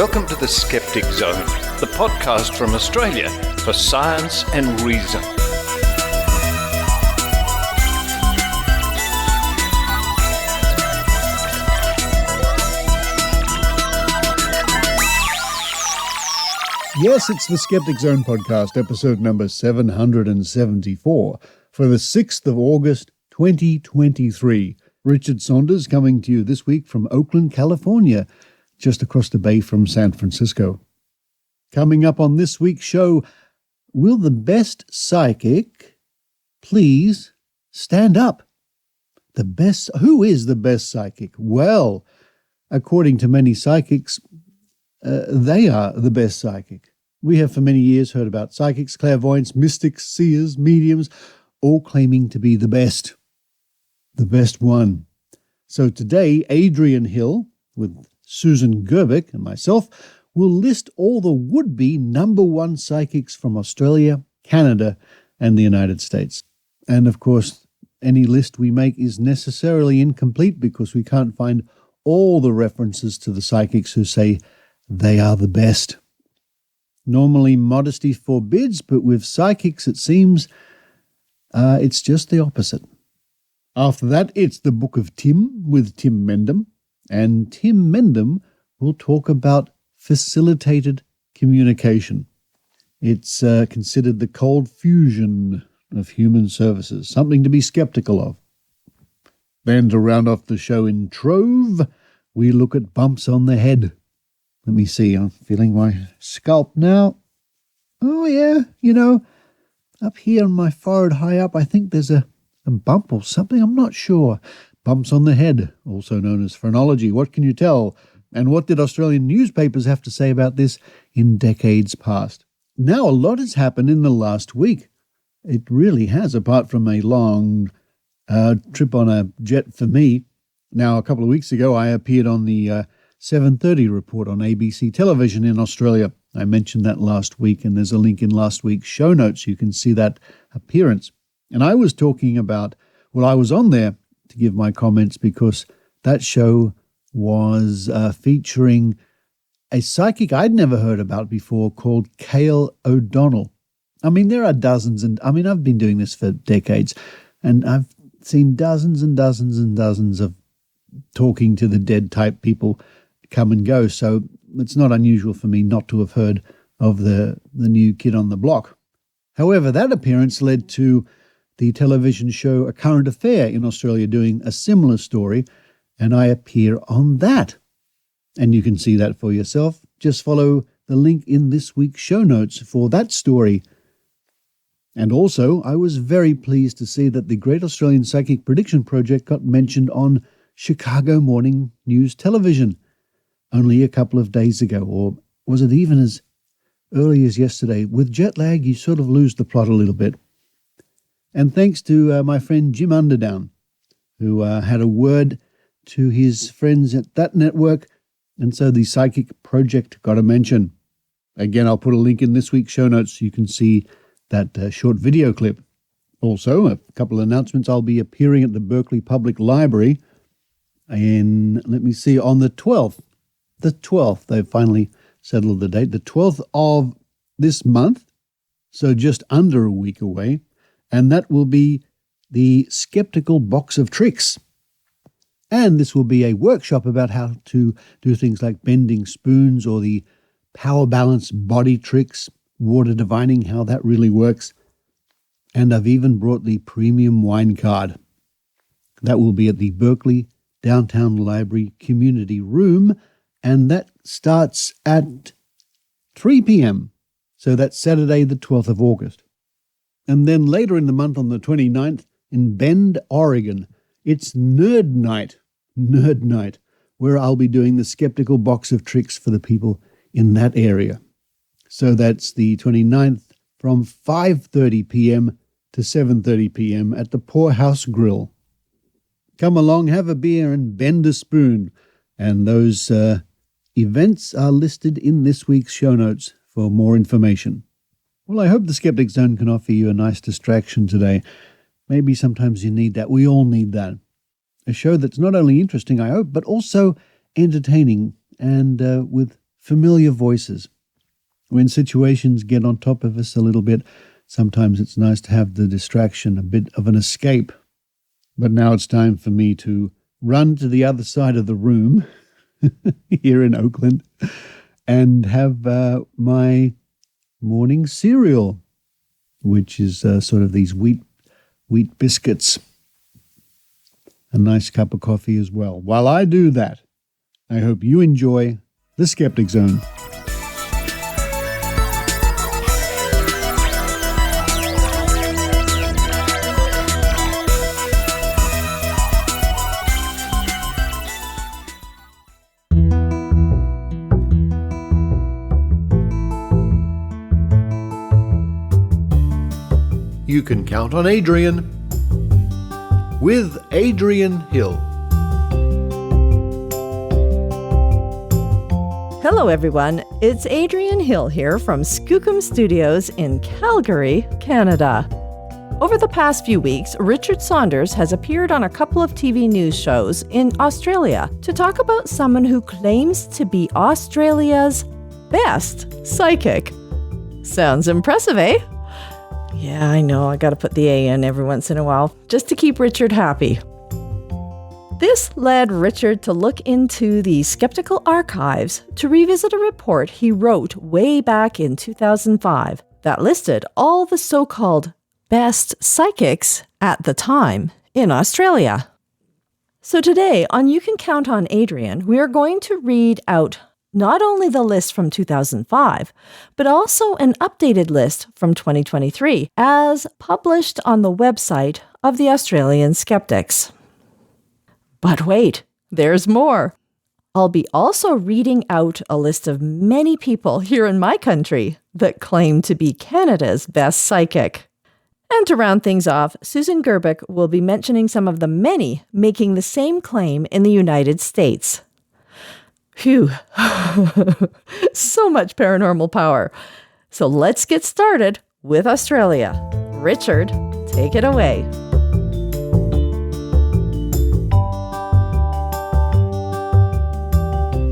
Welcome to the Skeptic Zone, the podcast from Australia for science and reason. Yes, it's the Skeptic Zone podcast, episode number 774, for the 6th of August, 2023. Richard Saunders coming to you this week from Oakland, California, just across the bay from San Francisco. Coming up on this week's show, will the best psychic please stand up? Who is the best psychic? Well, according to many psychics, they are the best psychic. We have for many years heard about psychics, clairvoyants, mystics, seers, mediums, all claiming to be the best one. So today, Adrienne Hill, with Susan Gerbic and myself, will list all the would-be number one psychics from Australia, Canada, and the United States. And of course, any list we make is necessarily incomplete because we can't find all the references to the psychics who say they are the best. Normally, modesty forbids, but with psychics, it seems it's just the opposite. After that, it's the Book of Tim with Tim Mendham, and Tim Mendham will talk about facilitated communication. It's considered the cold fusion of human services, something to be skeptical of. Then to round off the show in Trove, we look at bumps on the head. Let me see, I'm feeling my scalp now. Oh yeah, up here on my forehead high up, I think there's a bump or something, I'm not sure. Bumps on the head, also known as phrenology. What can you tell? And what did Australian newspapers have to say about this in decades past? Now, a lot has happened in the last week. It really has, apart from a long trip on a jet for me. Now, a couple of weeks ago, I appeared on the 7:30 report on ABC television in Australia. I mentioned that last week, and there's a link in last week's show notes. You can see that appearance. And I was talking about, I was on there to give my comments because that show was featuring a psychic I'd never heard about before called Cale O'Donnell. I mean, there are dozens, I've been doing this for decades, and I've seen dozens and dozens and dozens of talking to the dead type people come and go, so it's not unusual for me not to have heard of the new kid on the block. However, that appearance led to the television show A Current Affair in Australia doing a similar story, and I appear on that. And you can see that for yourself. Just follow the link in this week's show notes for that story. And also, I was very pleased to see that the Great Australian Psychic Prediction Project got mentioned on Chicago Morning News Television only a couple of days ago, or was it even as early as yesterday? With jet lag, you sort of lose the plot a little bit. And thanks to my friend Jim Underdown, who had a word to his friends at that network, and so the Psychic Project got a mention. Again, I'll put a link in this week's show notes so you can see that short video clip. Also, a couple of announcements. I'll be appearing at the Berkeley Public Library on the 12th. The 12th, they've finally settled the date. The 12th of this month, so just under a week away. And that will be the Skeptical Box of Tricks. And this will be a workshop about how to do things like bending spoons or the power balance body tricks, water divining, how that really works. And I've even brought the premium wine card. That will be at the Berkeley Downtown Library Community Room, and that starts at 3 p.m. So that's Saturday, the 12th of August. And then later in the month on the 29th in Bend, Oregon, it's Nerd Night, where I'll be doing the Skeptical Box of Tricks for the people in that area. So that's the 29th from 5:30 p.m. to 7:30 p.m. at the Poorhouse Grill. Come along, have a beer and bend a spoon. And those events are listed in this week's show notes for more information. Well, I hope the Skeptic Zone can offer you a nice distraction today. Maybe sometimes you need that. We all need that. A show that's not only interesting, I hope, but also entertaining and with familiar voices. When situations get on top of us a little bit, sometimes it's nice to have the distraction, a bit of an escape. But now it's time for me to run to the other side of the room here in Oakland and have my morning cereal, which is sort of these wheat biscuits. A nice cup of coffee as well. While I do that, I hope you enjoy the Skeptic Zone. You can count on Adrienne with Adrienne Hill. Hello everyone, it's Adrienne Hill here from Skookum Studios in Calgary, Canada. Over the past few weeks, Richard Saunders has appeared on a couple of TV news shows in Australia to talk about someone who claims to be Australia's best psychic. Sounds impressive, eh? Yeah, I know, I gotta put the A in every once in a while, just to keep Richard happy. This led Richard to look into the skeptical archives to revisit a report he wrote way back in 2005 that listed all the so-called best psychics at the time in Australia. So today on You Can Count on Adrienne, we are going to read out not only the list from 2005, but also an updated list from 2023, as published on the website of the Australian Skeptics. But wait, there's more. I'll be also reading out a list of many people here in my country that claim to be Canada's best psychic. And to round things off, Susan Gerbic will be mentioning some of the many making the same claim in the United States. Phew, so much paranormal power. So let's get started with Australia. Richard, take it away.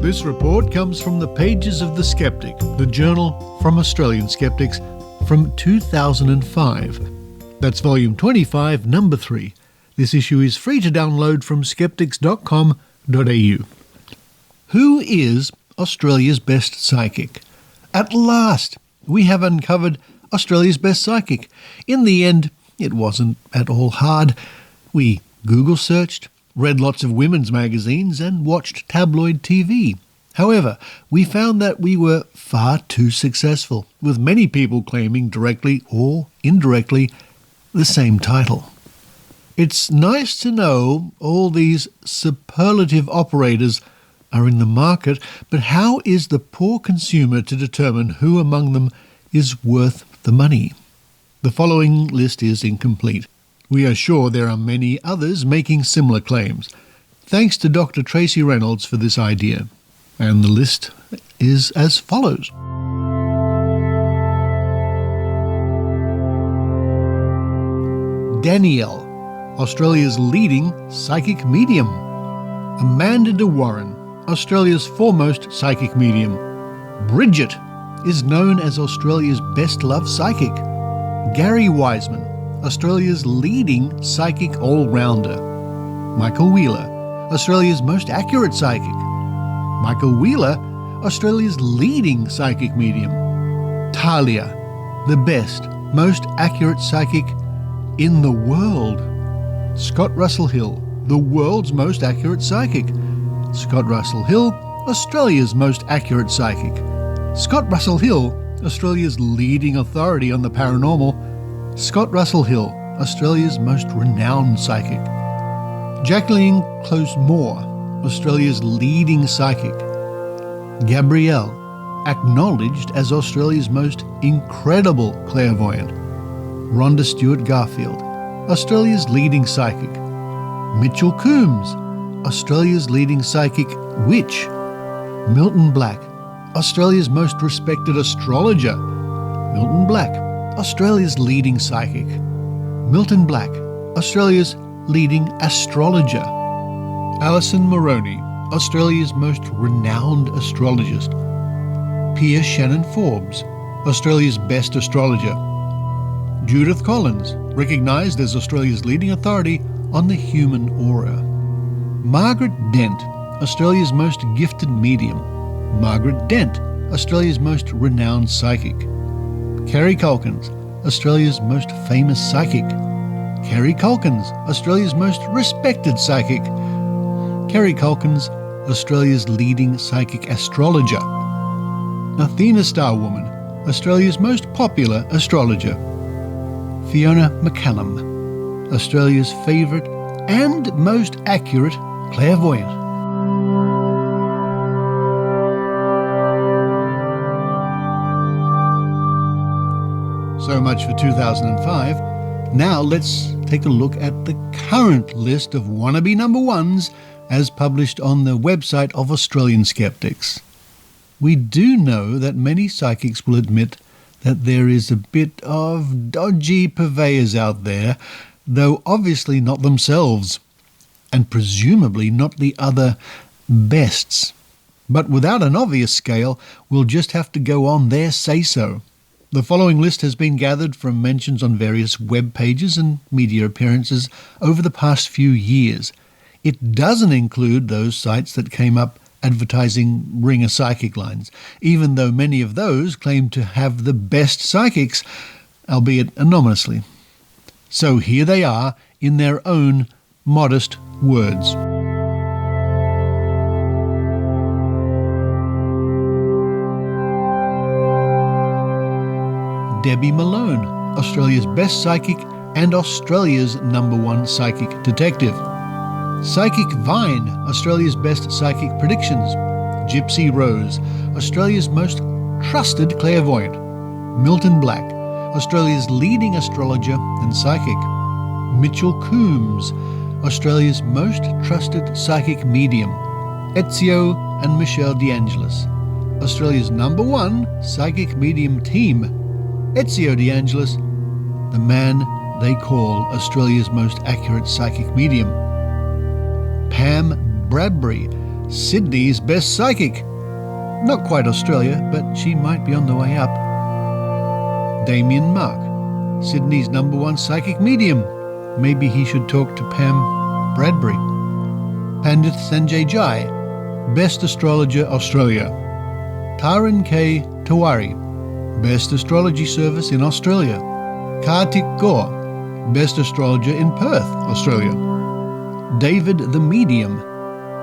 This report comes from the pages of The Skeptic, the journal from Australian Skeptics, from 2005. That's volume 25, number 3. This issue is free to download from skeptics.com.au. Who is Australia's best psychic? At last, we have uncovered Australia's best psychic. In the end, it wasn't at all hard. We Google searched, read lots of women's magazines, and watched tabloid TV. However, we found that we were far too successful, with many people claiming directly or indirectly the same title. It's nice to know all these superlative operators are in the market, but how is the poor consumer to determine who among them is worth the money? The following list is incomplete. We are sure there are many others making similar claims. Thanks to Dr. Tracy Reynolds for this idea. And the list is as follows. Danielle, Australia's leading psychic medium. Amanda de Warren, Australia's foremost psychic medium. Bridget is known as Australia's best-loved psychic. Gary Wiseman, Australia's leading psychic all-rounder. Michael Wheeler, Australia's most accurate psychic. Michael Wheeler, Australia's leading psychic medium. Talia, the best, most accurate psychic in the world. Scott Russell Hill, the world's most accurate psychic. Scott Russell Hill, Australia's most accurate psychic. Scott Russell Hill, Australia's leading authority on the paranormal. Scott Russell Hill, Australia's most renowned psychic. Jacqueline Close-Moore, Australia's leading psychic. Gabrielle, acknowledged as Australia's most incredible clairvoyant. Rhonda Stewart-Garfield, Australia's leading psychic. Mitchell Coombs, Australia's leading psychic witch. Milton Black, Australia's most respected astrologer. Milton Black, Australia's leading psychic. Milton Black, Australia's leading astrologer. Alison Moroney, Australia's most renowned astrologist. Pierce Shannon Forbes, Australia's best astrologer. Judith Collins, recognised as Australia's leading authority on the human aura. Margaret Dent, Australia's most gifted medium. Margaret Dent, Australia's most renowned psychic. Kerry Culkins, Australia's most famous psychic. Kerry Culkins, Australia's most respected psychic. Kerry Culkins, Australia's leading psychic astrologer. Athena Starwoman, Australia's most popular astrologer. Fiona McCallum, Australia's favourite and most accurate clairvoyant. So much for 2005. Now let's take a look at the current list of wannabe number ones as published on the website of Australian Skeptics. We do know that many psychics will admit that there is a bit of dodgy purveyors out there, though obviously not themselves, and presumably not the other bests. But without an obvious scale, we'll just have to go on their say-so. The following list has been gathered from mentions on various web pages and media appearances over the past few years. It doesn't include those sites that came up advertising ringer psychic lines, even though many of those claim to have the best psychics, albeit anonymously. So here they are in their own modest words. Debbie Malone, Australia's best psychic and Australia's #1 psychic detective. Psychic Vine, Australia's best psychic predictions. Gypsy Rose, Australia's most trusted clairvoyant. Milton Black, Australia's leading astrologer and psychic. Mitchell Coombs, Australia's most trusted psychic medium. Ezio and Michelle DeAngelis, Australia's #1 psychic medium team. Ezio DeAngelis, the man they call Australia's most accurate psychic medium. Pam Bradbury, Sydney's best psychic. Not quite Australia, but she might be on the way up. Damien Mark, Sydney's #1 psychic medium. Maybe he should talk to Pam Bradbury. Pandit Sanjay Jai, best astrologer Australia. Taran K. Tawari, best astrology service in Australia. Kartik Kaur, best astrologer in Perth, Australia. David the Medium,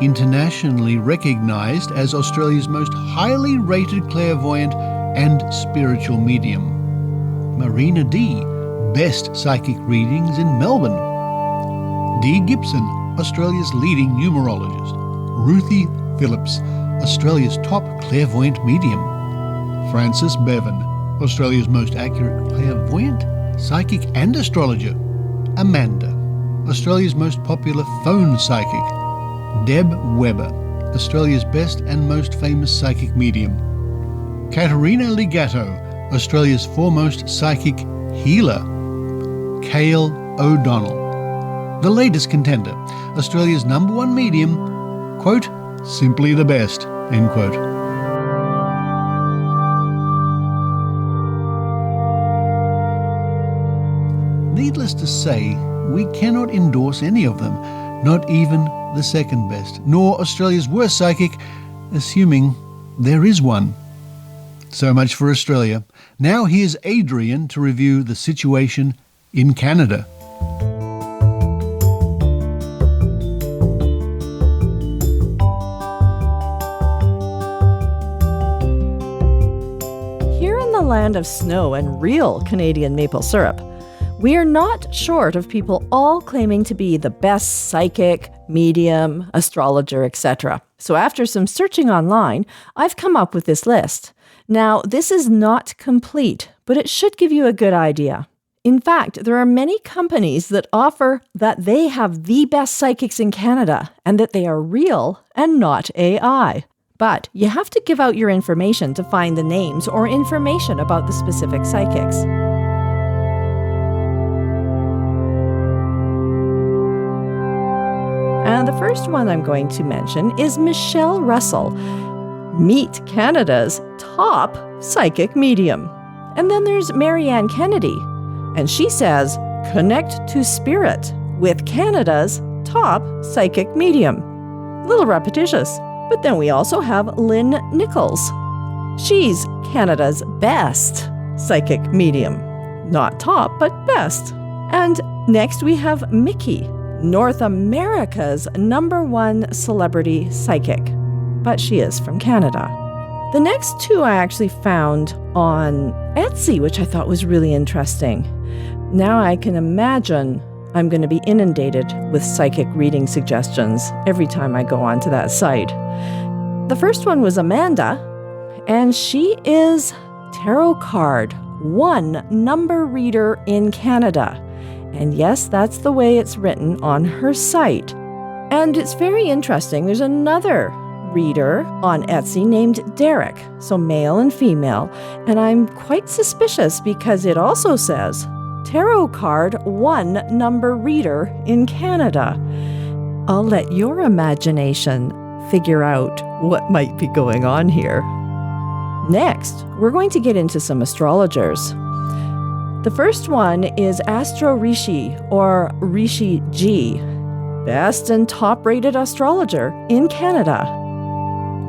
internationally recognised as Australia's most highly rated clairvoyant and spiritual medium. Marina D, best psychic readings in Melbourne. Dee Gibson, Australia's leading numerologist. Ruthie Phillips, Australia's top clairvoyant medium. Frances Bevan, Australia's most accurate clairvoyant, psychic and astrologer. Amanda, Australia's most popular phone psychic. Deb Webber, Australia's best and most famous psychic medium. Katerina Ligato, Australia's foremost psychic healer. Cale O'Donnell, the latest contender, Australia's #1 medium, quote, simply the best, end quote. Needless to say, we cannot endorse any of them, not even the second best, nor Australia's worst psychic, assuming there is one. So much for Australia. Now here's Adrienne to review the situation in Canada. Here in the land of snow and real Canadian maple syrup, we are not short of people all claiming to be the best psychic, medium, astrologer, etc. So after some searching online, I've come up with this list. Now, this is not complete, but it should give you a good idea. In fact, there are many companies that offer that they have the best psychics in Canada and that they are real and not AI. But you have to give out your information to find the names or information about the specific psychics. And the first one I'm going to mention is Michelle Russell. Meet Canada's top psychic medium. And then there's Marianne Kennedy, and she says, connect to spirit with Canada's top psychic medium. A little repetitious. But then we also have Lynn Nichols. She's Canada's best psychic medium. Not top, but best. And next we have Mickey, North America's #1 celebrity psychic. But she is from Canada. The next two I actually found on Etsy, which I thought was really interesting. Now I can imagine I'm going to be inundated with psychic reading suggestions every time I go onto that site. The first one was Amanda, and she is tarot card 1 number reader in Canada. And yes, that's the way it's written on her site. And it's very interesting. There's another reader on Etsy named Derek, so male and female, and I'm quite suspicious because it also says tarot card 1 number reader in Canada. I'll let your imagination figure out what might be going on here. Next, we're going to get into some astrologers. The first one is Astro Rishi, or Rishi G, best and top-rated astrologer in Canada.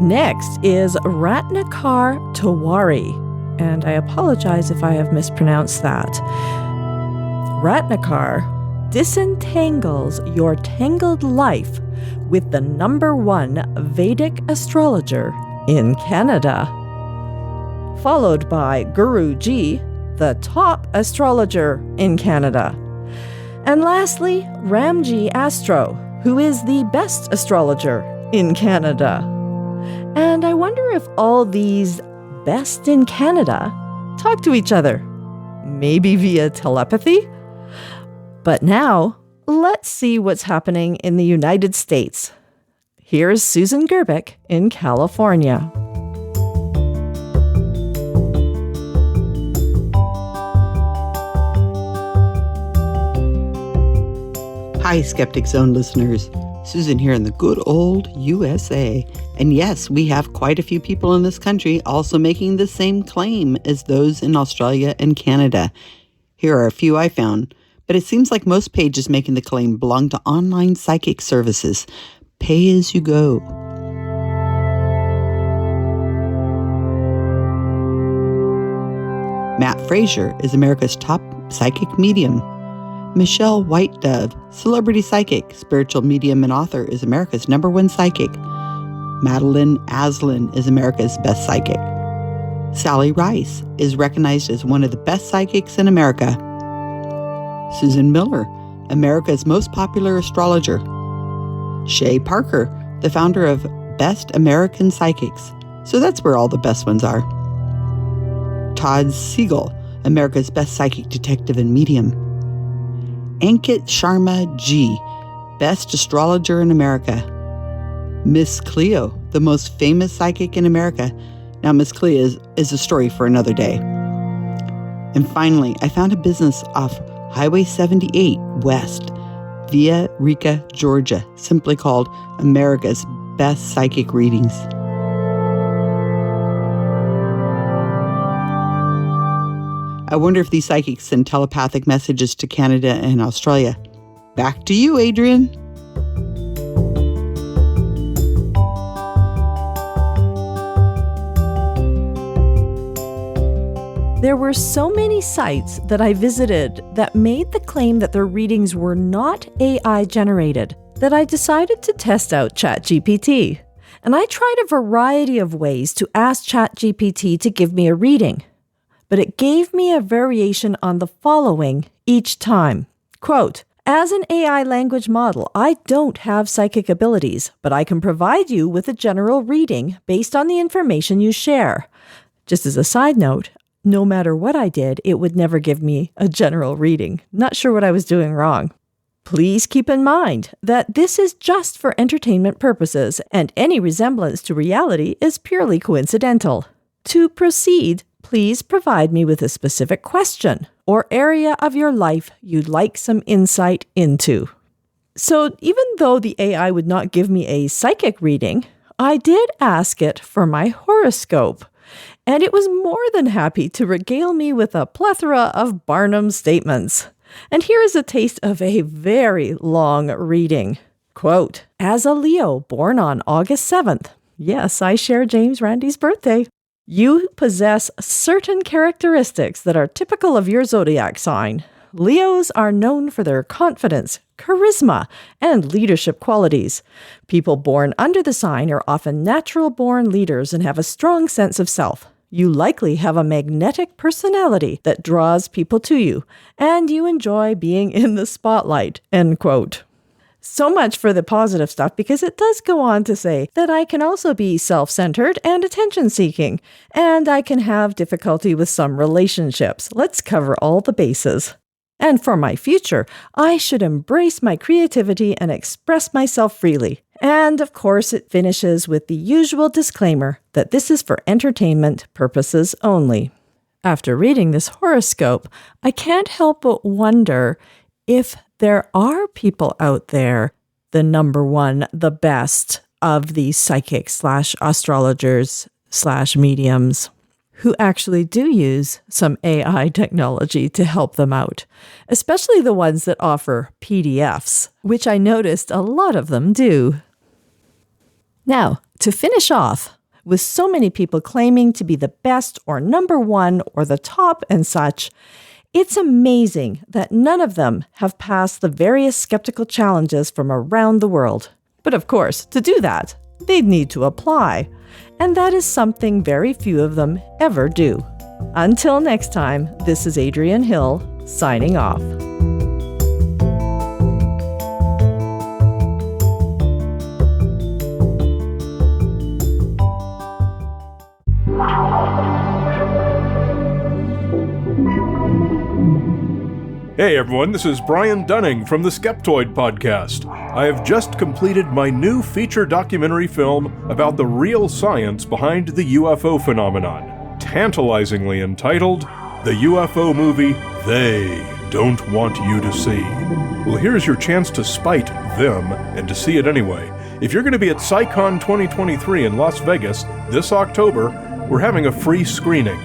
Next is Ratnakar Tiwari, and I apologize if I have mispronounced that. Ratnakar disentangles your tangled life with the #1 Vedic astrologer in Canada. Followed by Guru G, the top astrologer in Canada. And lastly, Ramji Astro, who is the best astrologer in Canada. And I wonder if all these best in Canada talk to each other, maybe via telepathy? But now, let's see what's happening in the United States. Here's Susan Gerbic in California. Hi, Skeptic Zone listeners. Susan here in the good old USA. And yes, we have quite a few people in this country also making the same claim as those in Australia and Canada. Here are a few I found, but it seems like most pages making the claim belong to online psychic services. Pay as you go. Matt Fraser is America's top psychic medium. Michelle White Dove, celebrity psychic, spiritual medium and author, is America's #1 psychic. Madeline Aslin is America's best psychic. Sally Rice is recognized as one of the best psychics in America. Susan Miller, America's most popular astrologer. Shay Parker, the founder of Best American Psychics. So that's where all the best ones are. Todd Siegel, America's best psychic detective and medium. Ankit Sharma G, best astrologer in America. Miss Cleo, the most famous psychic in America. Now, Miss Cleo is a story for another day. And finally, I found a business off Highway 78 West, Via Rica, Georgia, simply called America's Best Psychic Readings. I wonder if these psychics send telepathic messages to Canada and Australia. Back to you, Adrienne. There were so many sites that I visited that made the claim that their readings were not AI generated that I decided to test out ChatGPT. And I tried a variety of ways to ask ChatGPT to give me a reading. But it gave me a variation on the following each time. Quote, as an AI language model, I don't have psychic abilities, but I can provide you with a general reading based on the information you share. Just as a side note, no matter what I did, it would never give me a general reading. Not sure what I was doing wrong. Please keep in mind that this is just for entertainment purposes, and any resemblance to reality is purely coincidental. To proceed, please provide me with a specific question or area of your life you'd like some insight into. So even though the AI would not give me a psychic reading, I did ask it for my horoscope, and it was more than happy to regale me with a plethora of Barnum statements. And here is a taste of a very long reading. Quote, as a Leo born on August 7th, yes, I share James Randi's birthday, you possess certain characteristics that are typical of your zodiac sign. Leos are known for their confidence, charisma, and leadership qualities. People born under the sign are often natural-born leaders and have a strong sense of self. You likely have a magnetic personality that draws people to you, and you enjoy being in the spotlight, end quote. So much for the positive stuff, because it does go on to say that I can also be self-centered and attention-seeking, and I can have difficulty with some relationships. Let's cover all the bases. And for my future, I should embrace my creativity and express myself freely. And of course, it finishes with the usual disclaimer that this is for entertainment purposes only. After reading this horoscope, I can't help but wonder if there are people out there, the number one, the best of these psychics/astrologers/mediums, who actually do use some AI technology to help them out, especially the ones that offer PDFs, which I noticed a lot of them do. Now, to finish off, with so many people claiming to be the best or number one or the top and such, it's amazing that none of them have passed the various skeptical challenges from around the world. But of course, to do that, they'd need to apply. And that is something very few of them ever do. Until next time, this is Adrienne Hill, signing off. Hey everyone, this is Brian Dunning from the Skeptoid Podcast. I have just completed my new feature documentary film about the real science behind the UFO phenomenon, tantalizingly entitled The UFO Movie They Don't Want You to See. Well, here's your chance to spite them and to see it anyway. If you're going to be at PsyCon 2023 in Las Vegas this October, we're having a free screening.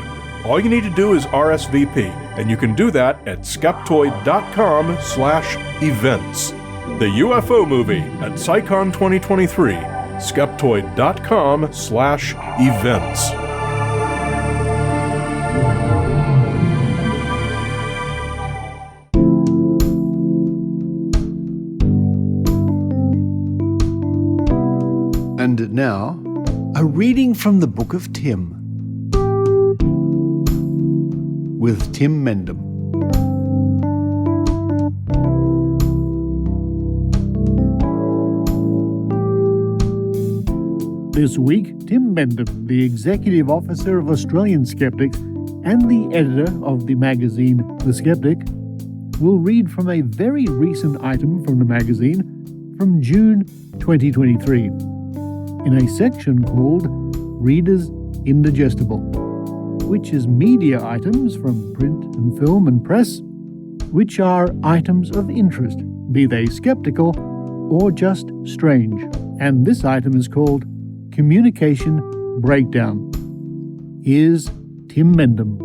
All you need to do is RSVP, and you can do that at skeptoid.com/events. The UFO Movie at PsyCon 2023, skeptoid.com/events. And now, a reading from the Book of Tim, with Tim Mendham. This week, Tim Mendham, the Executive Officer of Australian Skeptics and the editor of the magazine The Skeptic, will read from a very recent item from the magazine from June 2023, in a section called Reader's Indigestible, which is media items from print and film and press, which are items of interest, be they skeptical or just strange. And this item is called Communication Breakdown. Here's Tim Mendham.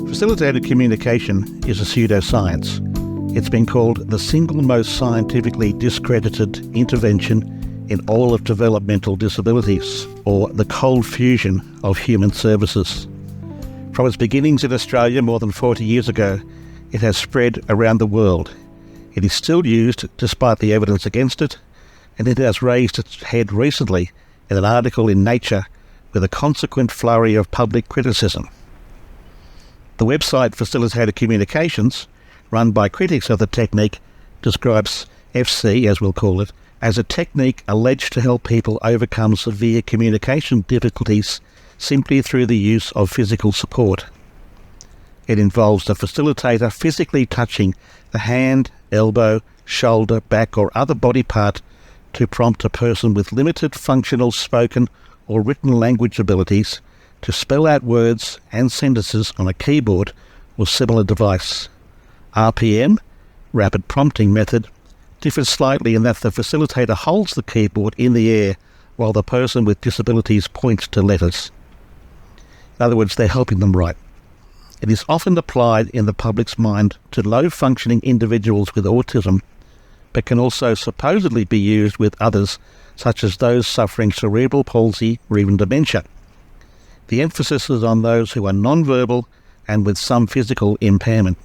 Facilitated communication is a pseudoscience. It's been called the single most scientifically discredited intervention in all of developmental disabilities, or the cold fusion of human services. From its beginnings in Australia more than 40 years ago, it has spread around the world. It is still used despite the evidence against it, and it has raised its head recently in an article in Nature with a consequent flurry of public criticism. The website Facilitated Communications, run by critics of the technique, describes FC, as we'll call it, as a technique alleged to help people overcome severe communication difficulties simply through the use of physical support. It involves the facilitator physically touching the hand, elbow, shoulder, back or other body part to prompt a person with limited functional spoken or written language abilities to spell out words and sentences on a keyboard or similar device. RPM, rapid prompting method, differs slightly in that the facilitator holds the keyboard in the air while the person with disabilities points to letters. In other words, they're helping them write. It is often applied in the public's mind to low-functioning individuals with autism, but can also supposedly be used with others, such as those suffering cerebral palsy or even dementia. The emphasis is on those who are non-verbal and with some physical impairment.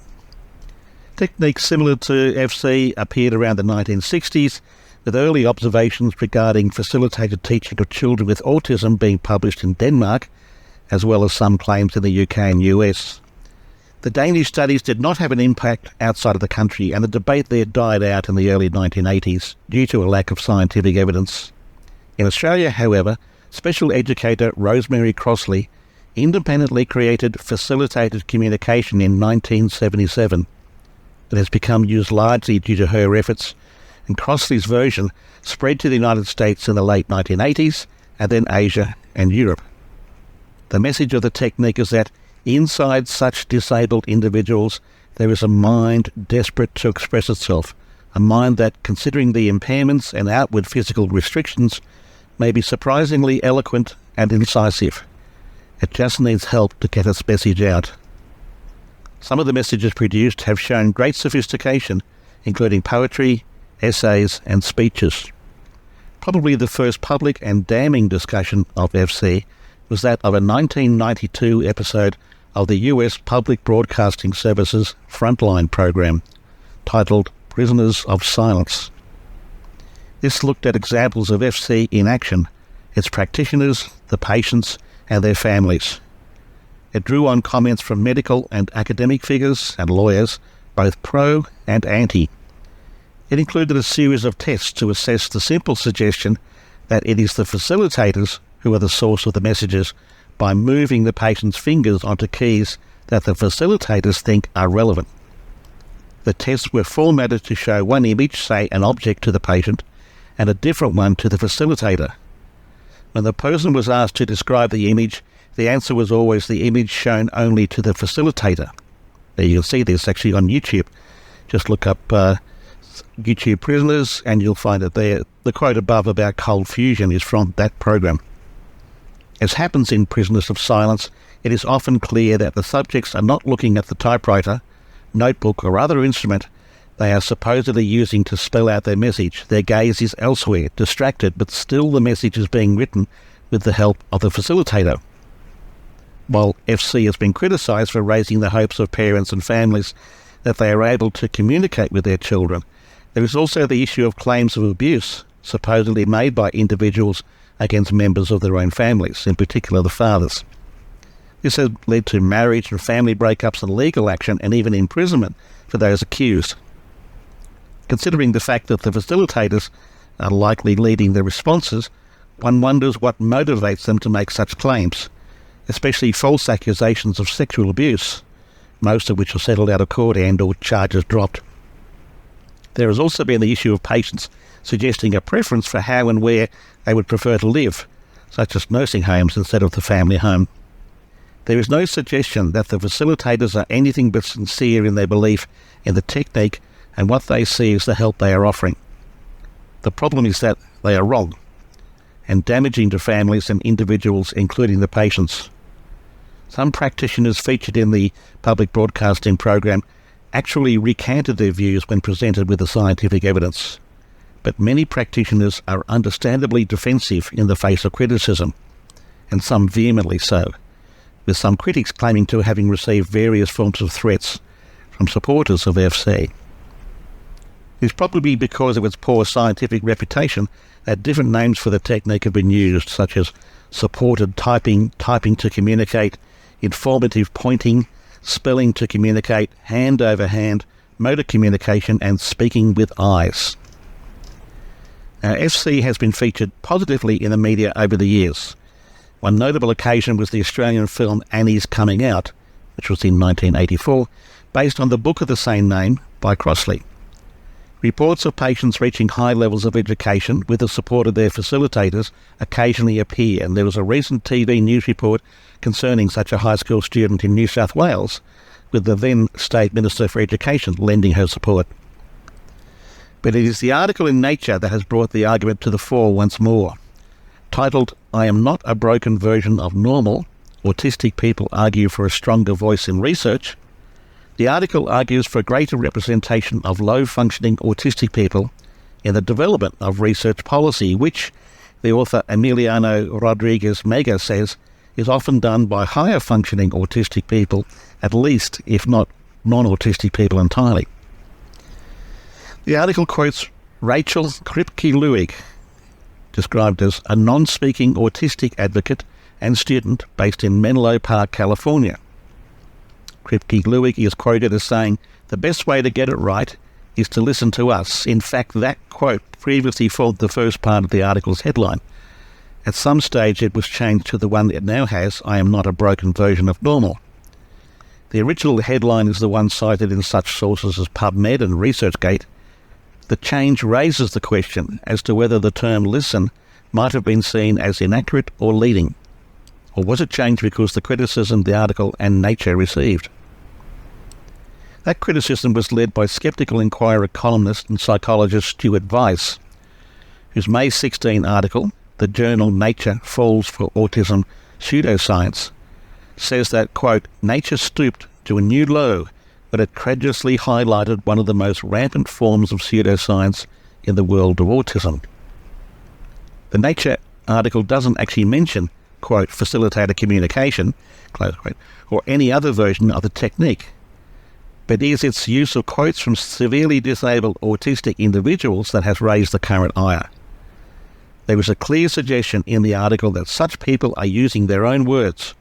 Techniques similar to FC appeared around the 1960s, with early observations regarding facilitated teaching of children with autism being published in Denmark, as well as some claims in the UK and US. The Danish studies did not have an impact outside of the country, and the debate there died out in the early 1980s due to a lack of scientific evidence. In Australia, however, special educator Rosemary Crossley independently created facilitated communication in 1977. It has become used largely due to her efforts, and Crossley's version spread to the United States in the late 1980s and then Asia and Europe. The message of the technique is that inside such disabled individuals there is a mind desperate to express itself, a mind that, considering the impairments and outward physical restrictions, may be surprisingly eloquent and incisive. It just needs help to get its message out. Some of the messages produced have shown great sophistication, including poetry, essays and speeches. Probably the first public and damning discussion of FC was that of a 1992 episode of the US Public Broadcasting Service's Frontline program, titled Prisoners of Silence. This looked at examples of FC in action, its practitioners, the patients, and their families. It drew on comments from medical and academic figures and lawyers, both pro and anti. It included a series of tests to assess the simple suggestion that it is the facilitators who are the source of the messages by moving the patient's fingers onto keys that the facilitators think are relevant. The tests were formatted to show one image, say an object, to the patient, and a different one to the facilitator. When the person was asked to describe the image, the answer was always the image shown only to the facilitator. Now you can see this actually on YouTube. Just look up YouTube prisoners and you'll find it there. The quote above about cold fusion is from that program. As happens in Prisoners of Silence, it is often clear that the subjects are not looking at the typewriter, notebook or other instrument they are supposedly using to spell out their message. Their gaze is elsewhere, distracted, but still the message is being written with the help of the facilitator. While FC has been criticised for raising the hopes of parents and families that they are able to communicate with their children, there is also the issue of claims of abuse supposedly made by individuals against members of their own families, in particular the fathers. This has led to marriage and family breakups and legal action and even imprisonment for those accused. Considering the fact that the facilitators are likely leading the responses, one wonders what motivates them to make such claims, especially false accusations of sexual abuse, most of which are settled out of court and or charges dropped. There has also been the issue of patients suggesting a preference for how and where they would prefer to live, such as nursing homes instead of the family home. There is no suggestion that the facilitators are anything but sincere in their belief in the technique and what they see as the help they are offering. The problem is that they are wrong and damaging to families and individuals, including the patients. Some practitioners featured in the public broadcasting program actually recanted their views when presented with the scientific evidence, but many practitioners are understandably defensive in the face of criticism, and some vehemently so, with some critics claiming to having received various forms of threats from supporters of FC. It is probably because of its poor scientific reputation that different names for the technique have been used, such as supported typing, typing to communicate, informative pointing, spelling to communicate, hand over hand, motor communication, and speaking with eyes. Now, FC has been featured positively in the media over the years. One notable occasion was the Australian film Annie's Coming Out, which was in 1984, based on the book of the same name by Crossley. Reports of patients reaching high levels of education with the support of their facilitators occasionally appear, and there was a recent TV news report concerning such a high school student in New South Wales, with the then State Minister for Education lending her support. But it is the article in Nature that has brought the argument to the fore once more. Titled, "I am not a broken version of normal, autistic people argue for a stronger voice in research," the article argues for greater representation of low-functioning autistic people in the development of research policy, which the author Emiliano Rodriguez Mega says is often done by higher-functioning autistic people, at least, if not non-autistic people entirely. The article quotes Rachel Kripke-Lewig, described as a non-speaking autistic advocate and student based in Menlo Park, California. Kripke-Lewig is quoted as saying, "The best way to get it right is to listen to us." In fact, that quote previously formed the first part of the article's headline. At some stage it was changed to the one it now has, "I am not a broken version of normal." The original headline is the one cited in such sources as PubMed and ResearchGate. The change raises the question as to whether the term listen might have been seen as inaccurate or leading. Or was it changed because the criticism the article and Nature received? That criticism was led by Skeptical Inquirer columnist and psychologist Stuart Weiss, whose May 16 article, "The Journal Nature Falls for Autism Pseudoscience," says that, quote, "Nature stooped to a new low, but it credulously highlighted one of the most rampant forms of pseudoscience in the world of autism." The Nature article doesn't actually mention, quote, "facilitator communication," close quote, or any other version of the technique, but is its use of quotes from severely disabled autistic individuals that has raised the current ire. There was a clear suggestion in the article that such people are using their own words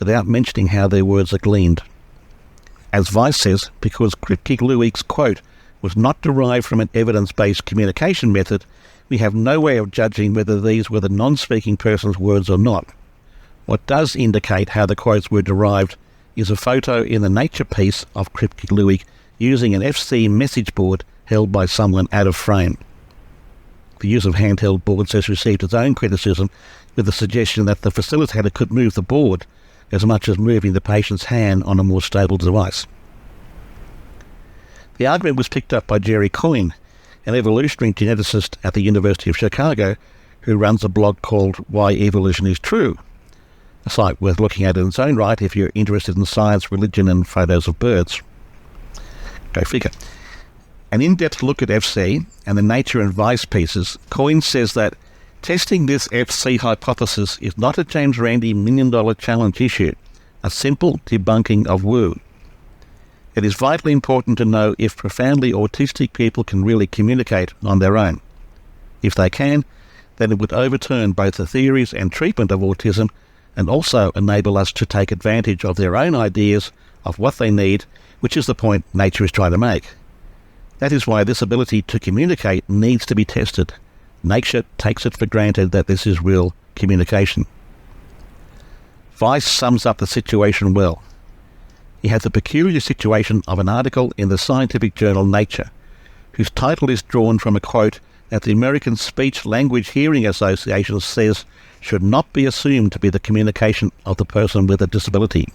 without mentioning how their words are gleaned. As Weiss says, because Kripke-Lewig's quote was not derived from an evidence-based communication method, we have no way of judging whether these were the non-speaking person's words or not. What does indicate how the quotes were derived is a photo in the Nature piece of Kripke-Lewig using an FC message board held by someone out of frame. The use of handheld boards has received its own criticism, with the suggestion that the facilitator could move the board as much as moving the patient's hand on a more stable device. The argument was picked up by Jerry Coyne, an evolutionary geneticist at the University of Chicago, who runs a blog called Why Evolution is True, a site worth looking at in its own right if you're interested in science, religion and photos of birds. Go figure. An in-depth look at FC and the Nature and Vice pieces, Coyne says that testing this FC hypothesis is not a James Randi $1 million challenge issue, a simple debunking of woo. It is vitally important to know if profoundly autistic people can really communicate on their own. If they can, then it would overturn both the theories and treatment of autism and also enable us to take advantage of their own ideas of what they need, which is the point Nature is trying to make. That is why this ability to communicate needs to be tested. Nature takes it for granted that this is real communication. Weiss sums up the situation well. He has the peculiar situation of an article in the scientific journal Nature, whose title is drawn from a quote that the American Speech Language Hearing Association says should not be assumed to be the communication of the person with a disability.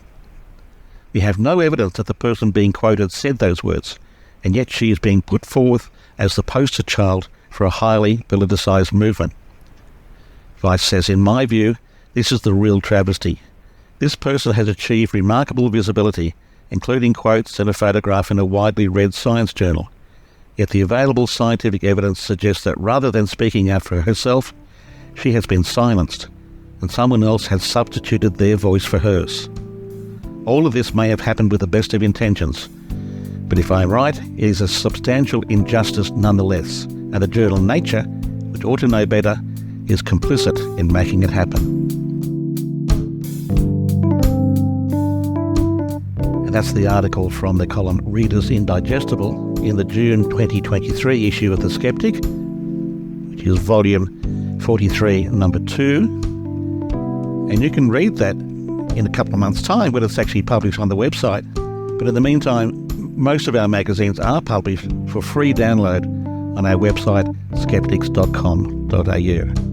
We have no evidence that the person being quoted said those words, and yet she is being put forth as the poster child for a highly politicized movement. Weiss says, in my view, this is the real travesty. This person has achieved remarkable visibility, including quotes and a photograph in a widely read science journal. Yet the available scientific evidence suggests that rather than speaking out for herself, she has been silenced, and someone else has substituted their voice for hers. All of this may have happened with the best of intentions, but if I'm right, it is a substantial injustice nonetheless, and the journal Nature, which ought to know better, is complicit in making it happen. And that's the article from the column Reader's Indigestible in the June 2023 issue of The Skeptic, which is volume 43, number 2. And you can read that in a couple of months' time when it's actually published on the website. But in the meantime, most of our magazines are published for free download on our website, skeptics.com.au.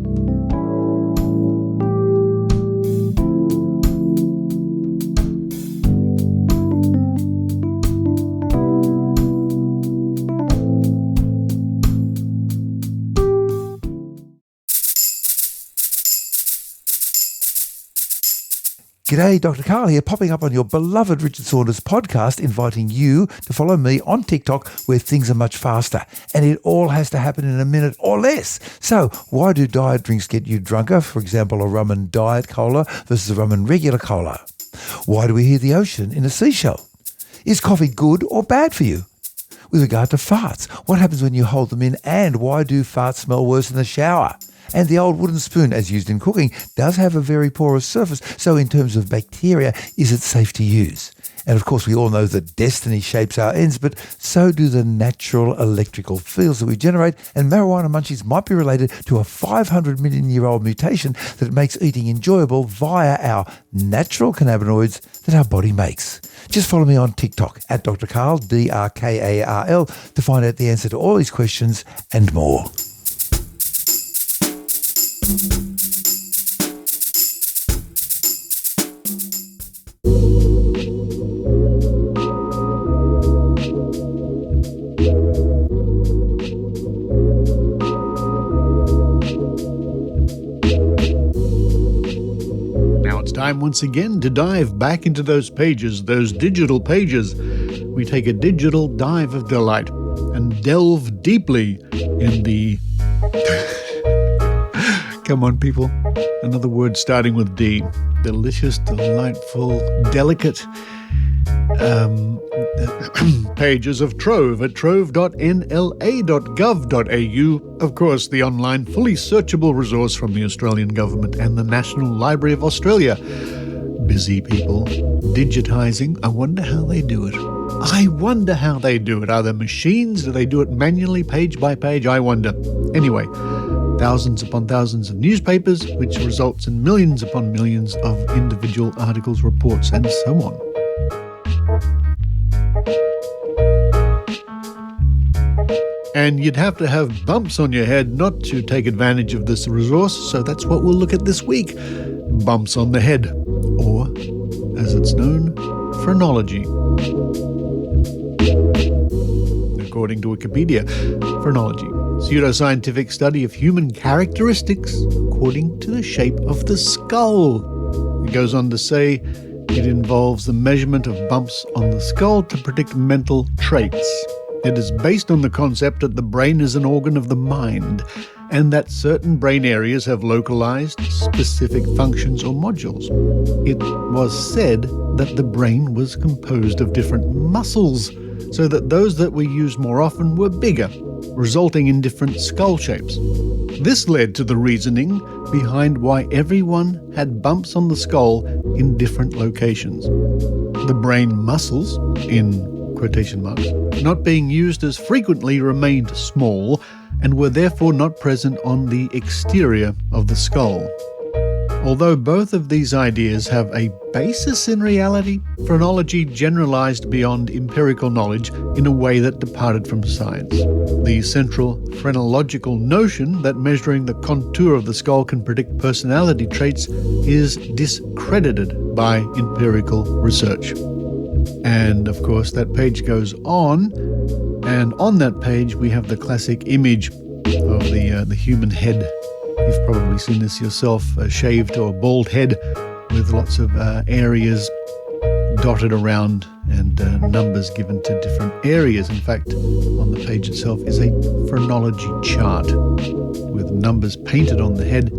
G'day, Dr. Carl here, popping up on your beloved Richard Saunders podcast, inviting you to follow me on TikTok where things are much faster. And it all has to happen in a minute or less. So, why do diet drinks get you drunker? For example, a rum and diet cola versus a rum and regular cola. Why do we hear the ocean in a seashell? Is coffee good or bad for you? With regard to farts, what happens when you hold them in, and why do farts smell worse in the shower? And the old wooden spoon, as used in cooking, does have a very porous surface, so in terms of bacteria, is it safe to use? And of course, we all know that destiny shapes our ends, but so do the natural electrical fields that we generate, and marijuana munchies might be related to a 500 million-year-old mutation that makes eating enjoyable via our natural cannabinoids that our body makes. Just follow me on TikTok, at Dr. Carl, DRKARL, to find out the answer to all these questions and more. Now it's time once again to dive back into those pages, those digital pages. We take a digital dive of delight and delve deeply in the... Come on, people. Another word starting with D. Delicious, delightful, delicate pages of Trove at trove.nla.gov.au. Of course, the online, fully searchable resource from the Australian Government and the National Library of Australia. Busy people. Digitising. I wonder how they do it. Are there machines? Do they do it manually, page by page? I wonder. Anyway, thousands upon thousands of newspapers, which results in millions upon millions of individual articles, reports, and so on. And you'd have to have bumps on your head not to take advantage of this resource, so that's what we'll look at this week. Bumps on the head, or, as it's known, phrenology. According to Wikipedia, phrenology, pseudoscientific study of human characteristics according to the shape of the skull. It goes on to say it involves the measurement of bumps on the skull to predict mental traits. It is based on the concept that the brain is an organ of the mind, and that certain brain areas have localized, specific functions or modules. It was said that the brain was composed of different muscles, so that those that we used more often were bigger, resulting in different skull shapes. This led to the reasoning behind why everyone had bumps on the skull in different locations. The brain muscles, in quotation marks, not being used as frequently remained small and were therefore not present on the exterior of the skull. Although both of these ideas have a basis in reality, phrenology generalized beyond empirical knowledge in a way that departed from science. The central phrenological notion that measuring the contour of the skull can predict personality traits is discredited by empirical research. And of course, that page goes on, and on that page we have the classic image of the human head. You've probably seen this yourself, a shaved or bald head with lots of areas dotted around and numbers given to different areas. In fact, on the page itself is a phrenology chart with numbers painted on the head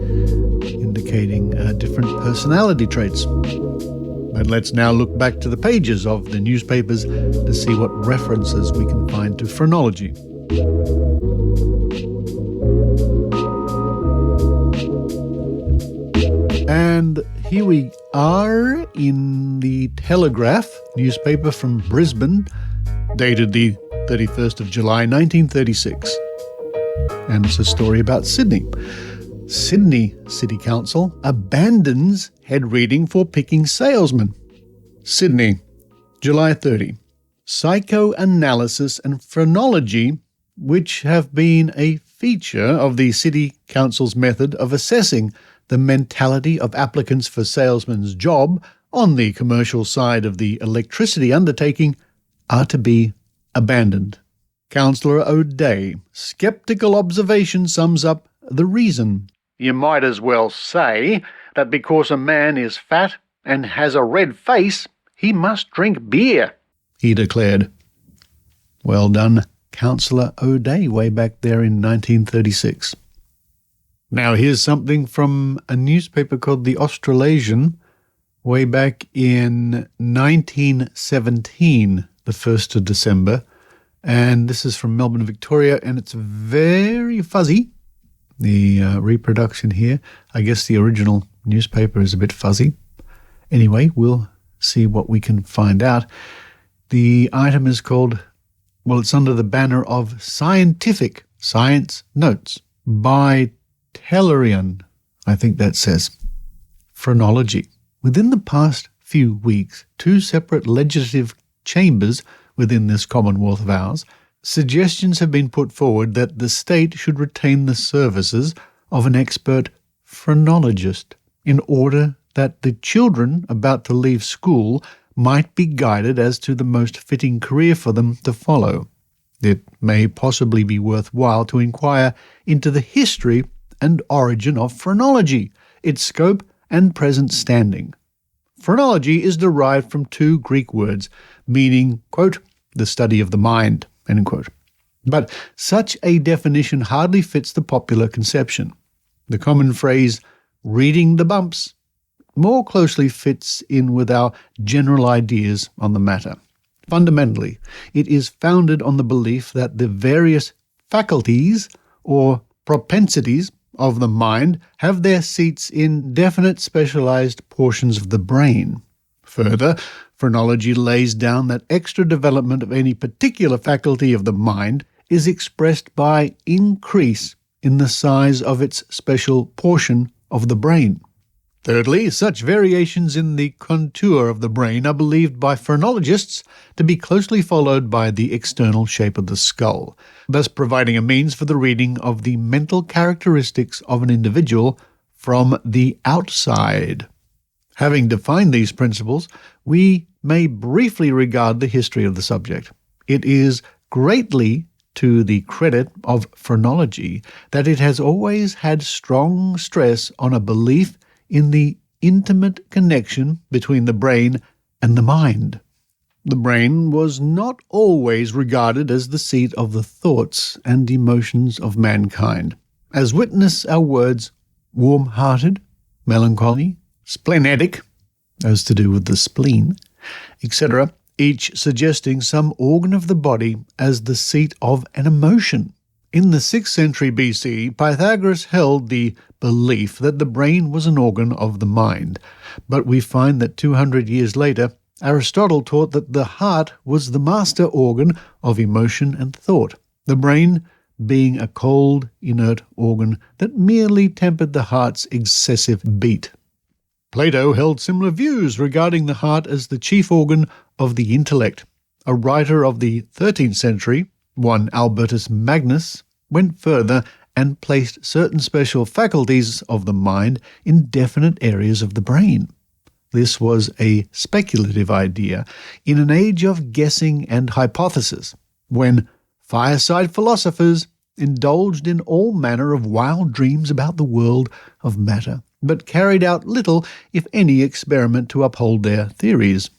indicating different personality traits. But let's now look back to the pages of the newspapers to see what references we can find to phrenology. And here we are in the Telegraph newspaper from Brisbane, dated the 31st of July 1936. And it's a story about Sydney. Sydney City Council abandons head reading for picking salesmen. Sydney, July 30. Psychoanalysis and phrenology which have been a feature of the City Council's method of assessing the mentality of applicants for salesman's job on the commercial side of the electricity undertaking, are to be abandoned. Councillor O'Day, sceptical observation sums up the reason. You might as well say that because a man is fat and has a red face, he must drink beer, he declared. Well done, Councillor O'Day, way back there in 1936. Now here's something from a newspaper called The Australasian, way back in 1917, the 1st of December, and this is from Melbourne, Victoria, and it's very fuzzy, the reproduction here. I guess the original newspaper is a bit fuzzy. Anyway, we'll see what we can find out. The item is called, well, it's under the banner of Scientific Science Notes by Tellurian, I think that says. Phrenology. Within the past few weeks, two separate legislative chambers within this Commonwealth of ours, suggestions have been put forward that the state should retain the services of an expert phrenologist in order that the children about to leave school might be guided as to the most fitting career for them to follow. It may possibly be worthwhile to inquire into the history and origin of phrenology, its scope and present standing. Phrenology is derived from two Greek words, meaning, quote, the study of the mind, end quote. But such a definition hardly fits the popular conception. The common phrase, reading the bumps, more closely fits in with our general ideas on the matter. Fundamentally, it is founded on the belief that the various faculties or propensities of the mind have their seats in definite specialized portions of the brain. Further, phrenology lays down that extra development of any particular faculty of the mind is expressed by increase in the size of its special portion of the brain. Thirdly, such variations in the contour of the brain are believed by phrenologists to be closely followed by the external shape of the skull, thus providing a means for the reading of the mental characteristics of an individual from the outside. Having defined these principles, we may briefly regard the history of the subject. It is greatly to the credit of phrenology that it has always had strong stress on a belief in the intimate connection between the brain and the mind. The brain was not always regarded as the seat of the thoughts and emotions of mankind, as witness our words warm-hearted, melancholy, splenetic, as to do with the spleen, etc., each suggesting some organ of the body as the seat of an emotion. In the 6th century BC, Pythagoras held the belief that the brain was an organ of the mind, but we find that 200 years later, Aristotle taught that the heart was the master organ of emotion and thought, the brain being a cold, inert organ that merely tempered the heart's excessive beat. Plato held similar views regarding the heart as the chief organ of the intellect. A writer of the 13th century, one Albertus Magnus, went further and placed certain special faculties of the mind in definite areas of the brain. This was a speculative idea in an age of guessing and hypothesis, when fireside philosophers indulged in all manner of wild dreams about the world of matter, but carried out little, if any, experiment to uphold their theories.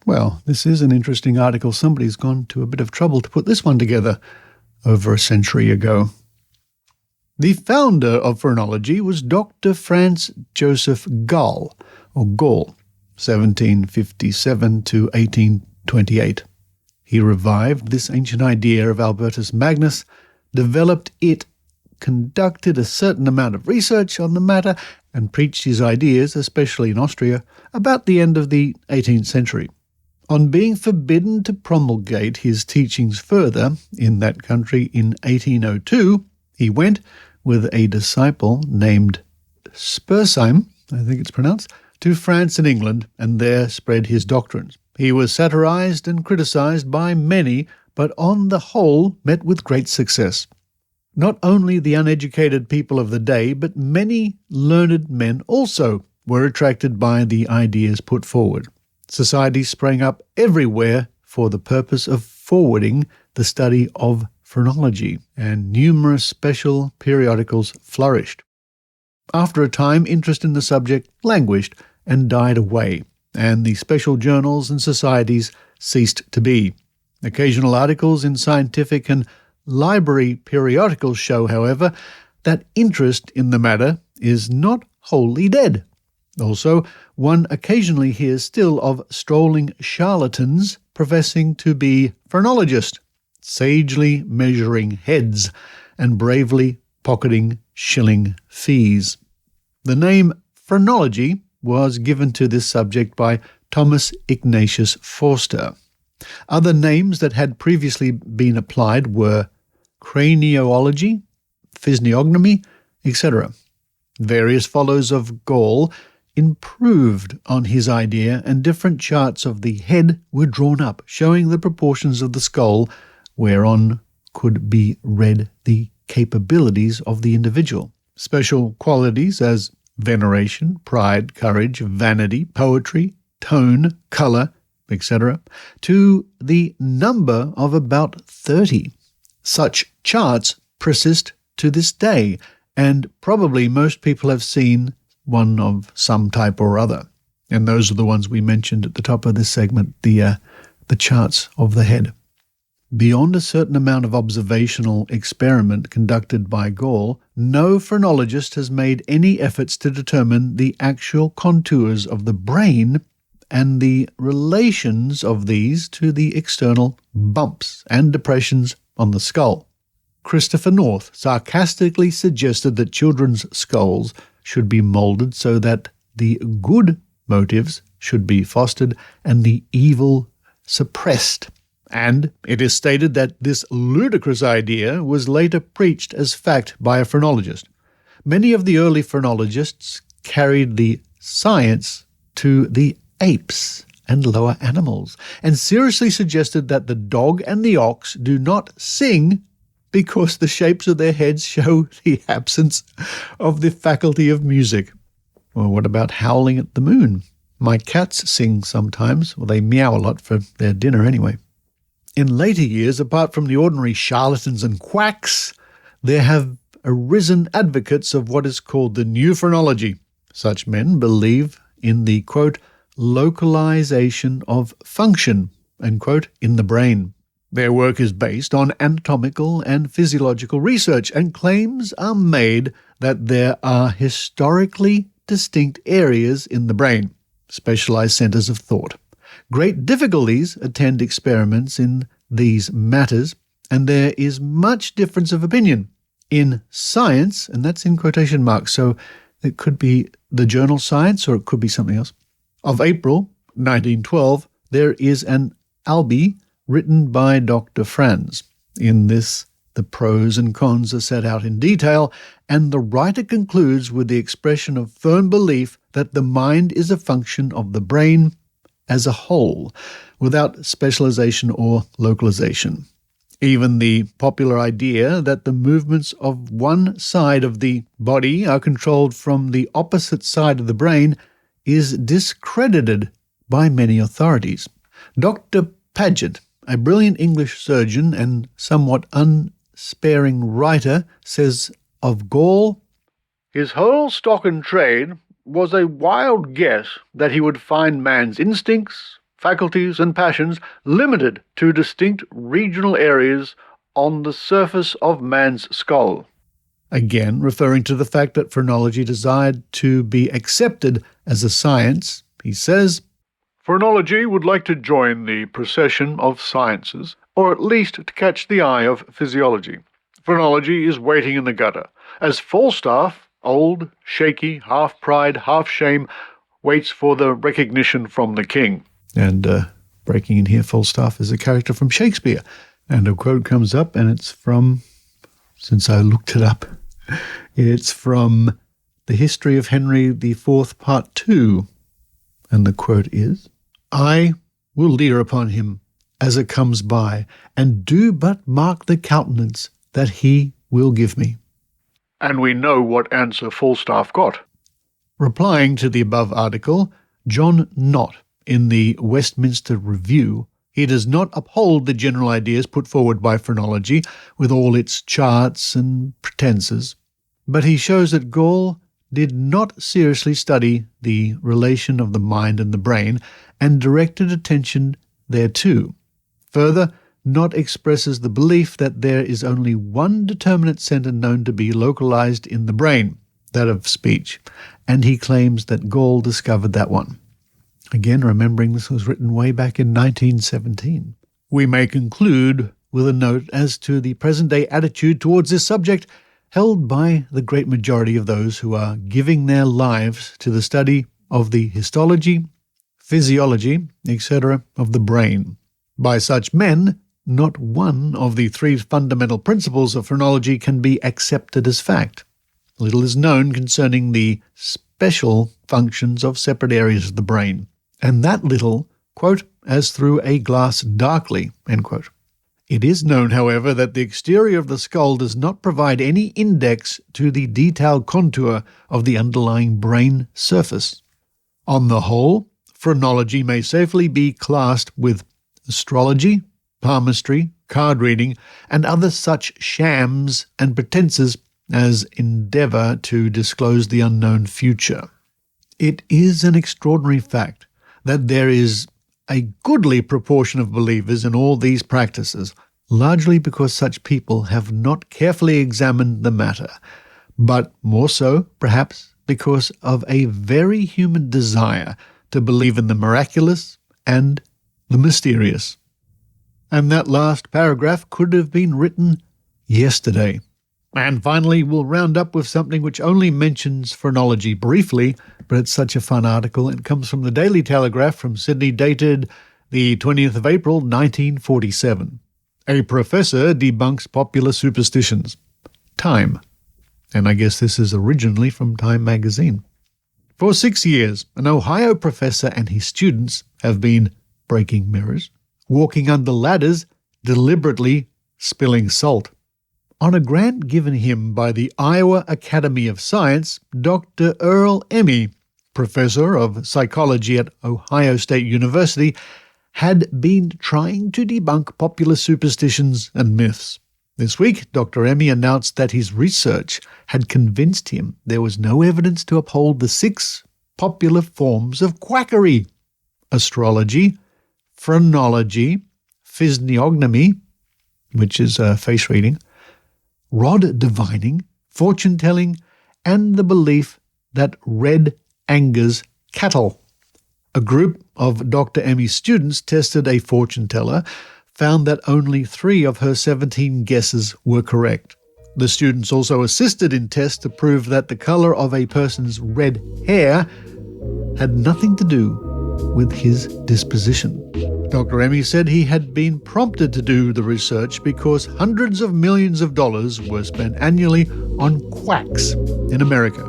Well, this is an interesting article. Somebody's gone to a bit of trouble to put this one together over a century ago. The founder of phrenology was Dr. Franz Joseph Gall, or Gall, 1757 to 1828. He revived this ancient idea of Albertus Magnus, developed it, conducted a certain amount of research on the matter, and preached his ideas, especially in Austria, about the end of the 18th century. On being forbidden to promulgate his teachings further in that country in 1802, he went, with a disciple named Spurzheim, I think it's pronounced, to France and England, and there spread his doctrines. He was satirized and criticized by many, but on the whole met with great success. Not only the uneducated people of the day, but many learned men also were attracted by the ideas put forward. Societies sprang up everywhere for the purpose of forwarding the study of phrenology, and numerous special periodicals flourished. After a time, interest in the subject languished and died away, and the special journals and societies ceased to be. Occasional articles in scientific and library periodicals show, however, that interest in the matter is not wholly dead. Also, one occasionally hears still of strolling charlatans professing to be phrenologists, sagely measuring heads and bravely pocketing shilling fees. The name phrenology was given to this subject by Thomas Ignatius Forster. Other names that had previously been applied were craniology, physiognomy, etc. Various followers of Gall improved on his idea, and different charts of the head were drawn up, showing the proportions of the skull, whereon could be read the capabilities of the individual. Special qualities as veneration, pride, courage, vanity, poetry, tone, colour, etc., to the number of about 30. Such charts persist to this day, and probably most people have seen one of some type or other. And those are the ones we mentioned at the top of this segment, the charts of the head. Beyond a certain amount of observational experiment conducted by Gall, no phrenologist has made any efforts to determine the actual contours of the brain and the relations of these to the external bumps and depressions on the skull. Christopher North sarcastically suggested that children's skulls should be moulded so that the good motives should be fostered and the evil suppressed. And it is stated that this ludicrous idea was later preached as fact by a phrenologist. Many of the early phrenologists carried the science to the apes and lower animals, and seriously suggested that the dog and the ox do not sing because the shapes of their heads show the absence of the faculty of music. Well, what about howling at the moon? My cats sing sometimes, or they meow a lot for their dinner anyway. In later years, apart from the ordinary charlatans and quacks, there have arisen advocates of what is called the new phrenology. Such men believe in the, quote, localization of function, end quote, in the brain. Their work is based on anatomical and physiological research, and claims are made that there are historically distinct areas in the brain, specialized centers of thought. Great difficulties attend experiments in these matters, and there is much difference of opinion. In science, and that's in quotation marks, so it could be the journal Science or it could be something else, of April 1912, there is an albi written by Dr. Franz. In this, the pros and cons are set out in detail, and the writer concludes with the expression of firm belief that the mind is a function of the brain as a whole, without specialization or localization. Even the popular idea that the movements of one side of the body are controlled from the opposite side of the brain is discredited by many authorities. Dr. Paget, a brilliant English surgeon and somewhat unsparing writer, says of Gall, "His whole stock and trade was a wild guess that he would find man's instincts, faculties, and passions limited to distinct regional areas on the surface of man's skull." Again, referring to the fact that phrenology desired to be accepted as a science, he says, "Phrenology would like to join the procession of sciences, or at least to catch the eye of physiology. Phrenology is waiting in the gutter, as Falstaff, old, shaky, half pride, half shame, waits for the recognition from the king." And breaking in here, Falstaff is a character from Shakespeare. And a quote comes up, and it's from, since I looked it up, it's from The History of Henry IV, Part 2. And the quote is, "I will leer upon him as it comes by, and do but mark the countenance that he will give me." And we know what answer Falstaff got. Replying to the above article, John Knott, in the Westminster Review, he does not uphold the general ideas put forward by phrenology with all its charts and pretenses, but he shows that Gall did not seriously study the relation of the mind and the brain and directed attention thereto. Further, Knott expresses the belief that there is only one determinate centre known to be localized in the brain, that of speech, and he claims that Gall discovered that one. Again, remembering this was written way back in 1917. We may conclude with a note as to the present-day attitude towards this subject held by the great majority of those who are giving their lives to the study of the histology, physiology, etc. of the brain. By such men, not one of the three fundamental principles of phrenology can be accepted as fact. Little is known concerning the special functions of separate areas of the brain, and that little, quote, "as through a glass darkly," end quote. It is known, however, that the exterior of the skull does not provide any index to the detailed contour of the underlying brain surface. On the whole, phrenology may safely be classed with astrology, palmistry, card reading, and other such shams and pretenses as endeavour to disclose the unknown future. It is an extraordinary fact that there is a goodly proportion of believers in all these practices, largely because such people have not carefully examined the matter, but more so, perhaps, because of a very human desire to believe in the miraculous and the mysterious. And that last paragraph could have been written yesterday. And finally, we'll round up with something which only mentions phrenology briefly, but it's such a fun article. It comes from the Daily Telegraph from Sydney, dated the 20th of April, 1947. A professor debunks popular superstitions. Time. And I guess this is originally from Time magazine. For 6 years, an Ohio professor and his students have been breaking mirrors, walking under ladders, deliberately spilling salt. On a grant given him by the Iowa Academy of Science, Dr. Earl Emmy, professor of psychology at Ohio State University, had been trying to debunk popular superstitions and myths. This week, Dr. Emmy announced that his research had convinced him there was no evidence to uphold the 6 popular forms of quackery: astrology, phrenology, physiognomy, which is face reading, rod divining, fortune-telling, and the belief that red angers cattle. A group of Dr. Emmy's students tested a fortune-teller, found that only 3 of her 17 guesses were correct. The students also assisted in tests to prove that the colour of a person's red hair had nothing to do with his disposition. Dr. Emmy said he had been prompted to do the research because hundreds of millions of dollars were spent annually on quacks in America.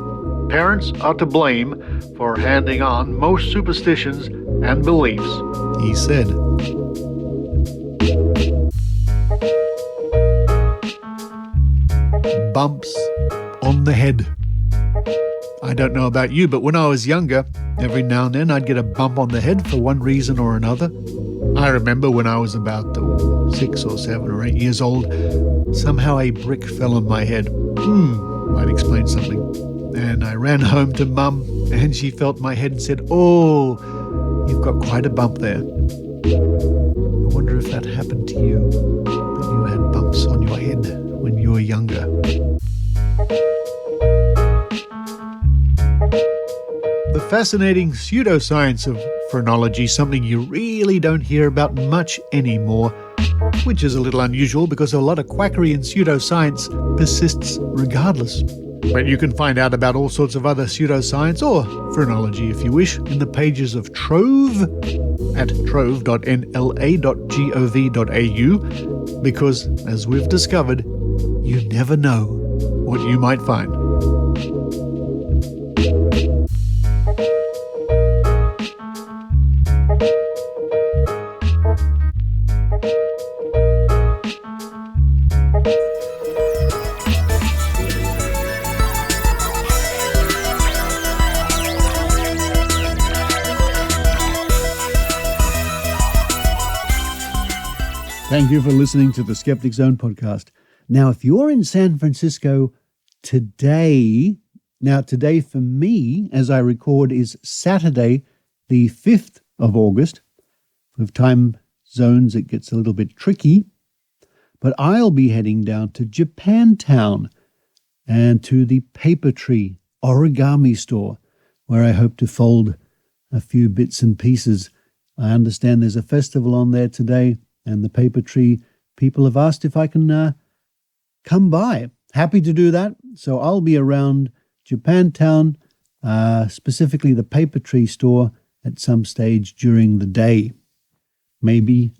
Parents are to blame for handing on most superstitions and beliefs, he said. Bumps on the head. I don't know about you, but when I was younger, every now and then I'd get a bump on the head for one reason or another. I remember when I was about 6 or 7 or 8 years old, somehow a brick fell on my head. Might explain something. And I ran home to Mum, and she felt my head and said, "Oh, you've got quite a bump there." I wonder if that happened to you, that you had bumps on your head when you were younger. The fascinating pseudoscience of phrenology, something you really don't hear about much anymore, which is a little unusual because a lot of quackery in pseudoscience persists regardless. But you can find out about all sorts of other pseudoscience, or phrenology if you wish, in the pages of Trove at trove.nla.gov.au, because, as we've discovered, you never know what you might find. Thank you for listening to the Skeptic Zone podcast. Now, if you're in San Francisco today for me, as I record, is Saturday, the 5th of August. With time zones, it gets a little bit tricky. But I'll be heading down to Japantown and to the Paper Tree origami store, where I hope to fold a few bits and pieces. I understand there's a festival on there today, and the Paper Tree people have asked if I can come by. Happy to do that. So I'll be around Japantown, specifically the Paper Tree store, at some stage during the day. Maybe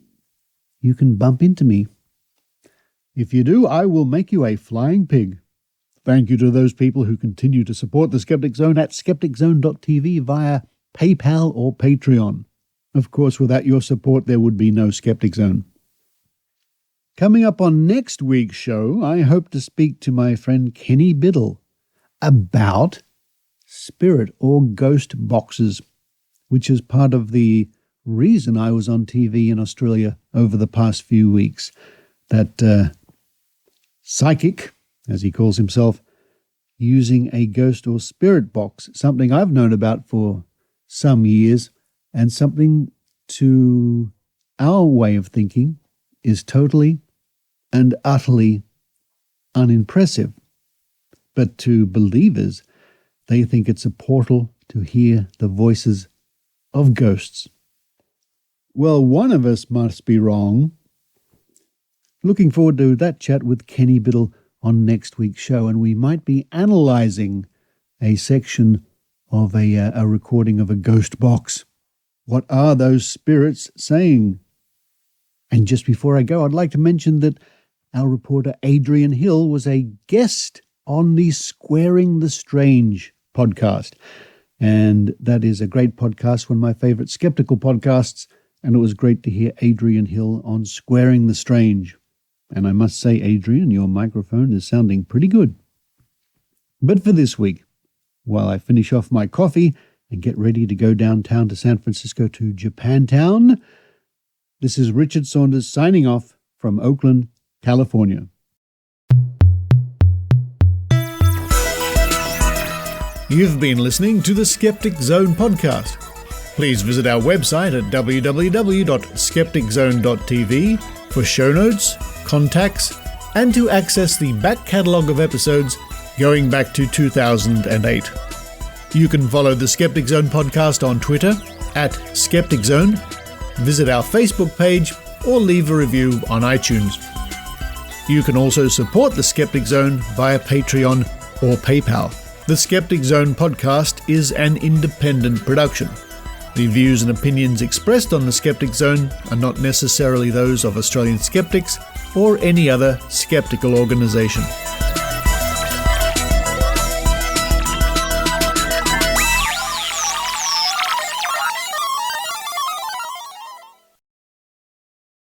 you can bump into me. If you do, I will make you a flying pig. Thank you to those people who continue to support the Skeptic Zone at skepticzone.tv via PayPal or Patreon. Of course, without your support, there would be no Skeptic Zone. Coming up on next week's show, I hope to speak to my friend Kenny Biddle about spirit or ghost boxes, which is part of the reason I was on TV in Australia over the past few weeks. That psychic, as he calls himself, using a ghost or spirit box, something I've known about for some years, and something to our way of thinking is totally and utterly unimpressive. But to believers, they think it's a portal to hear the voices of ghosts. Well, one of us must be wrong. Looking forward to that chat with Kenny Biddle on next week's show, and we might be analysing a section of a recording of a ghost box. What are those spirits saying? And just before I go, I'd like to mention that our reporter Adrienne Hill was a guest on the Squaring the Strange podcast. And that is a great podcast, one of my favourite skeptical podcasts, and it was great to hear Adrienne Hill on Squaring the Strange. And I must say, Adrienne, your microphone is sounding pretty good. But for this week, while I finish off my coffee and get ready to go downtown to San Francisco to Japantown, this is Richard Saunders signing off from Oakland, California. You've been listening to the Skeptic Zone podcast. Please visit our website at www.skepticzone.tv for show notes, contacts, and to access the back catalogue of episodes going back to 2008. You can follow the Skeptic Zone podcast on Twitter at Skeptic Zone, visit our Facebook page, or leave a review on iTunes. You can also support the Skeptic Zone via Patreon or PayPal. The Skeptic Zone podcast is an independent production. The views and opinions expressed on the Skeptic Zone are not necessarily those of Australian Skeptics or any other skeptical organisation.